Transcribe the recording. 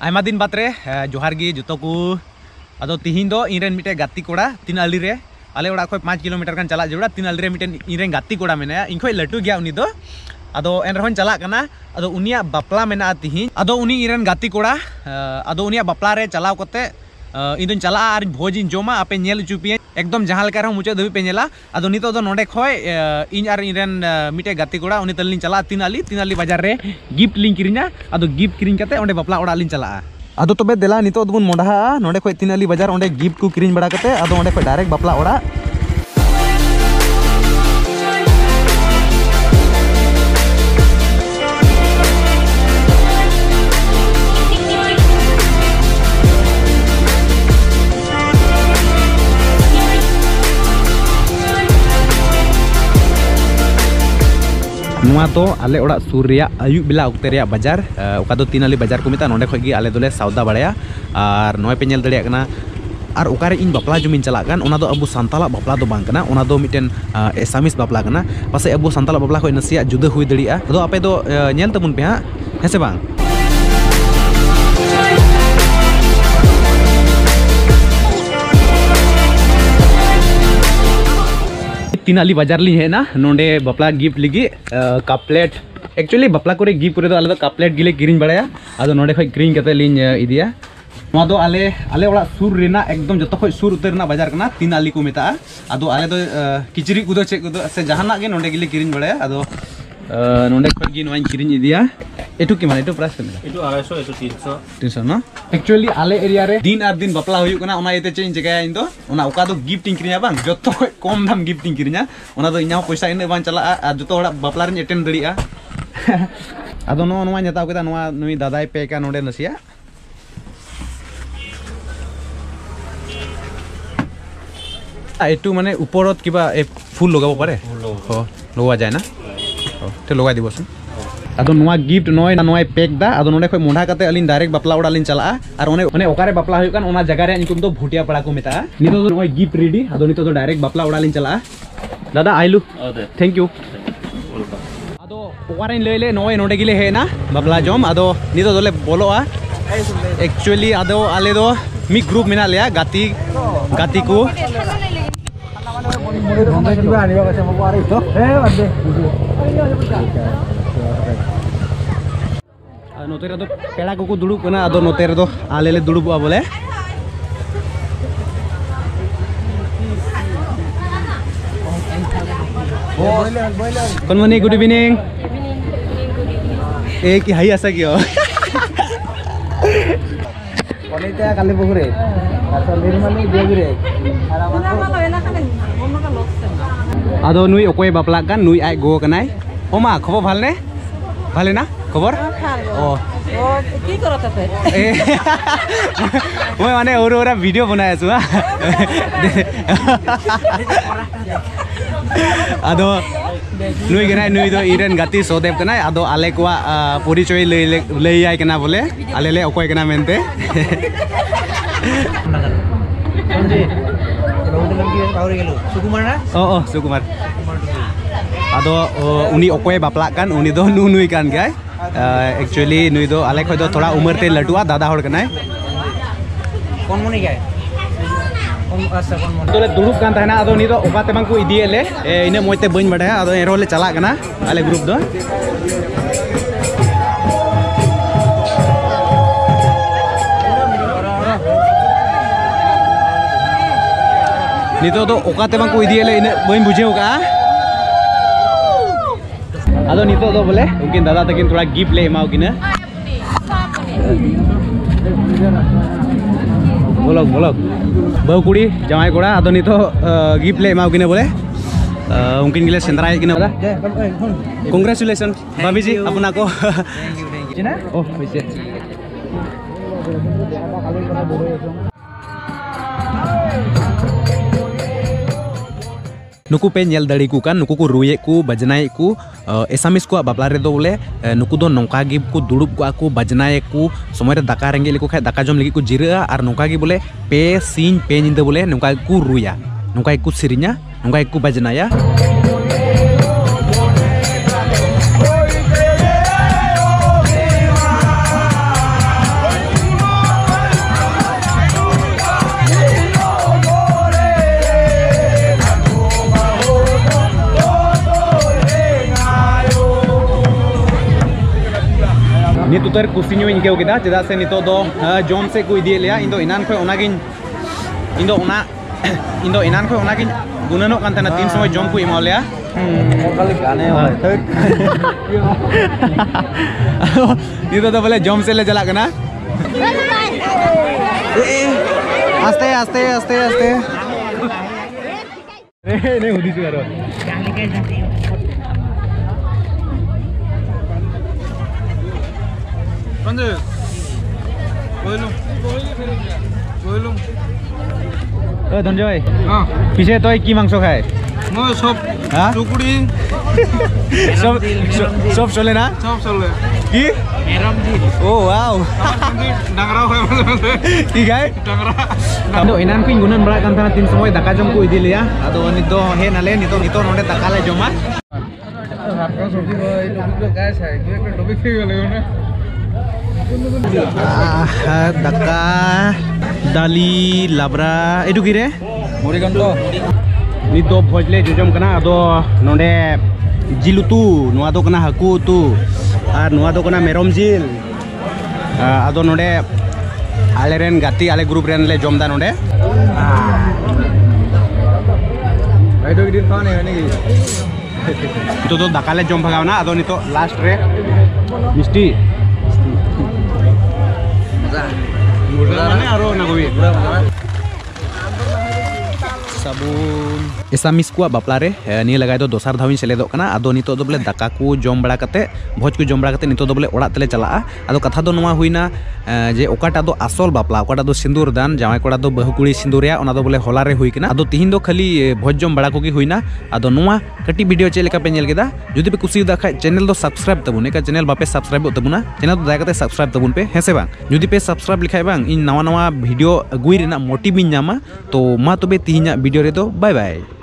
आयमा दिन बात रे जोहार गी जुतो को अदो तिहिन दो इरेन मिटे गाती कोड़ा तीन अली रे आले ओड़ा खय 5 किलोमीटर गान चला जुड़ा तीन अली रे मिटे इरेन गाती कोड़ा मेना इन खय लटू गया उनी दो अदो एन रहन चला कना अदो उनिया बापला मेना तिहिन अदो उनी इरेन गाती कोड़ा अदो उनिया बापला रे चलाव कते इन चला और भोज इन जोमा आपे नेल चुपिए एकदम जहां लेका रह मुचे दबी पे नेला अदो नितो दो नोडे खय इन आर इरेन मिटे गाती कोड़ा उनी तलिन चला तीन अली बाजार रे गिफ्ट लिंक किरिना अदो गिफ्ट किरिन कते ओंडे बापला ओड़ा लिन चला अदो तबे देला नितो दबन मोडहा नोडे खय तीन अली बाजार ओंडे गिफ्ट को किरिन बड़ा कते अदो ओंडे खय डायरेक्ट बापला ओड़ा नुआ तो आले ओड़ा सूर रिया आयुब बेला उक्ते रिया बाजार ओका दो तीन अली बाजार को मिता नोडे खय गी आले दोले सौदा बड़ाया और नोय पे नेल दड़िया कना और ओकारे इन बापला जुमिन चला कान ओना दो अबु सांताला बापला दो बांग कना ओना दो मिटेन एसामिस बापला कना पासे अबु सांताला बापला खय नसिया जुदा हुई दड़िया अदो आपे दो नेल तबुन पे हा हेसे बांग तीन अली बाजार ली है ना नोंडे बापला गिफ्ट लिगी कपलेट एक्चुअली बापला करे गिफ्ट करे दो आले दो कपलेट गिले किरिन बड़ाया अदो नोंडे खय किरिन कते लिन इदिया नो दो आले ओड़ा सुर रेना एकदम जतो खय सुर उतरना बाजार कना तीन अली को मेता अदो आले दो किचरी कुदो चे कुदो से जहाना गे नोंडे गिले किरिन बड़ाया अदो नोंडे खय गी नोइन किरिन इदिया एटु कि माने एटु प्राइस केना एटु 250 एटु 300 ना एक्चुअली आले एरिया रे दिन आर दिन बापला हुयु कना ओना एते चेंज जगह इन दो ओना ओका दो गिफ्टिंग किरिया बांग जतो कम दाम गिफ्टिंग किरिया ओना दो इना पैसा इन बांग चला आ जतो ओड़ा बापला रे अटेंड दड़िया अदो नो नोवा नेताव केदा नोवा नुई दादाई पे का नोडे नसिया एटु माने ऊपरत किबा फुल लगाबो पारे हो लगा जाय ना ते लगा दिबोसन अदो नोवा गिफ्ट नोय नोय पैक दा अदो नोडे खय मोंढा कते अलिन डायरेक्ट बापला ओड़ा लिन चला और ओने ओकारे बापला हुय कान ओना जगह रे निकुम दो भुटिया पड़ा को मेता नितो दो नोय गिफ्ट रेडी अदो नितो दो डायरेक्ट बापला ओड़ा लिन चला दादा आइलु थैंक यू अदो ओकारे लेले नोय नोडे गिले हे ना बापला जम अदो नितो दोले बोलोआ एक्चुअली अदो आले दो मी ग्रुप मेना लिया गाती को नोते रे दो पेड़ा को दुड़ुब कना अदो नोते रे दो आले ले दुड़ुबा बोले कौन मनी गुड इवनिंग ए कि हाई आसा कियो कोनिता काले बगुरे आसा निर्मली बेगुरे अदो नुई ओकोय बापला कान नुई आइ गो कनाय ओमा खबर भालने भाले ना खबर ओ की करत ते মই মানে ওরা ভিডিও বনাই আছো আদো নুই গনাই নুই দো ইরেন গাতি সোদেব কনাই আদো আলে কোয়া পরিচয় লই আই কনা বলে আলেলে অকয় কনা মেনতে সুকুমার না ও সুকুমার अदो उनी ओकोय बापला कान उनी दो नुई कान गाय एक्चुअली नुई दो आले खय दो थोड़ा उम्र ते लटुआ दादा होड़ कनाय कोन मनी गाय कोन आसा कोन मनी तोले दुड़ुब कान ताहना अदो नी दो ओका ते बांको इदिएले इने मोयते बइन बाडा अदो एरोले चला कना आले ग्रुप दो नितो दो ओका ते बांको इदिएले इने बइन बुझेउ का अदो नितो दो बोले उनकिन दादा तकिन थोड़ा गिफ्ट ले एमाव किना बोलक बहु कुड़ी जमाई कोड़ा अदो नितो गिफ्ट ले एमाव किना बोले उनकिन गिले सेंद्राय किना बोला कांग्रेचुलेशन भाभी जी अपना को ओ पैसे नुकु पे नेल दड़ी को कान नुकु को रुये को बजनाए को एसामिस को बापला रे दो बोले नुकु दो नौका गी को दुड़ुब को बजनाए को समय रे दाका रेंगे लिको खाय दाका जम लगी को जिरा और नौका गी बोले पे सीन पे निंदे बोले नौका को रुया नौका को सिरिnya नौका को बजनाया उतर कुसी ᱧᱚᱜ ᱤᱧ ᱟᱹᱭᱠᱟᱹᱣ ᱠᱮᱫᱟ ᱪᱮᱫᱟᱜ ᱥᱮ ᱱᱤᱛᱚᱜ ᱫᱚ ᱡᱚᱢ ᱥᱮ ᱠᱚ ᱤᱫᱤᱭᱮᱫ ᱞᱮᱭᱟ ᱤᱧ ᱫᱚ ᱮᱱᱟᱱ ᱠᱷᱚᱱ ᱚᱱᱟᱜᱤᱧ ᱜᱩᱱᱟᱹᱱᱚᱜ ᱠᱟᱱ ᱛᱟᱦᱮᱱᱟ ᱛᱤᱱ ᱥᱚᱢᱚᱭ ᱡᱚᱢ ᱠᱚ ᱮᱢᱟᱣ ᱞᱮᱭᱟ ᱱᱤᱛᱚᱜ ᱫᱚ ᱵᱚᱞᱮ ᱡᱚᱢ ᱥᱮᱫ ᱞᱮ ᱪᱟᱞᱟᱜ ᱠᱟᱱᱟ आस्ते आस्ते आस्ते आस्ते नहीं हुदी से करो पंजे बोलूं ए धनजय हां पीछे तो की मांस खाए मैं सब टुकड़ी सब चले ना सब चले की oh wow dangra hoy ki gai dangra ado enan ko gunan bra kan tin somoy daka jom ko idi leya ado nito he nale nito nonde daka le joma rapro sobji ko ei topic lo guys hai ki ekta topic ke gele na daka dali labra edu ki re mori ganto nito bhojle jojom kana ado nonde jilutu noa do kana haku tu আর নোয়া তো কোনা মেরম জিল আদো নডে আলেরেন গাতি আলে group rain লে জমদা নডে আইটো গিদিন খাওয়া নেই নাকি তো তো দাকালে জম ভাগাও না আদো নিতো লাস্ট রে মিষ্টি মজা মানে আরো না কবি sabun esamis ko bapla re ni lagai do dosar dhawin seledok kana ado nito do bole daka ko jom bada kate bhoj ko jom bada kate nito do bole orat tele chalaa ado katha do noa huina je okata do asol bapla okata do sindur dan jamai koda do bahu kuri sinduria ona do bole hola re hui kana ado tihin do khali bhoj jom bada ko gi huina ado noa kati video che leka pe nyel keda jodi pe kusi da khai channel do subscribe tabun eka channel bape subscribe tabuna channel do daya kate subscribe tabun pe hese bang jodi pe subscribe likhai bang in nawa nawa video agui rena motive bin nyama to ma tobe tihinya video re do bye bye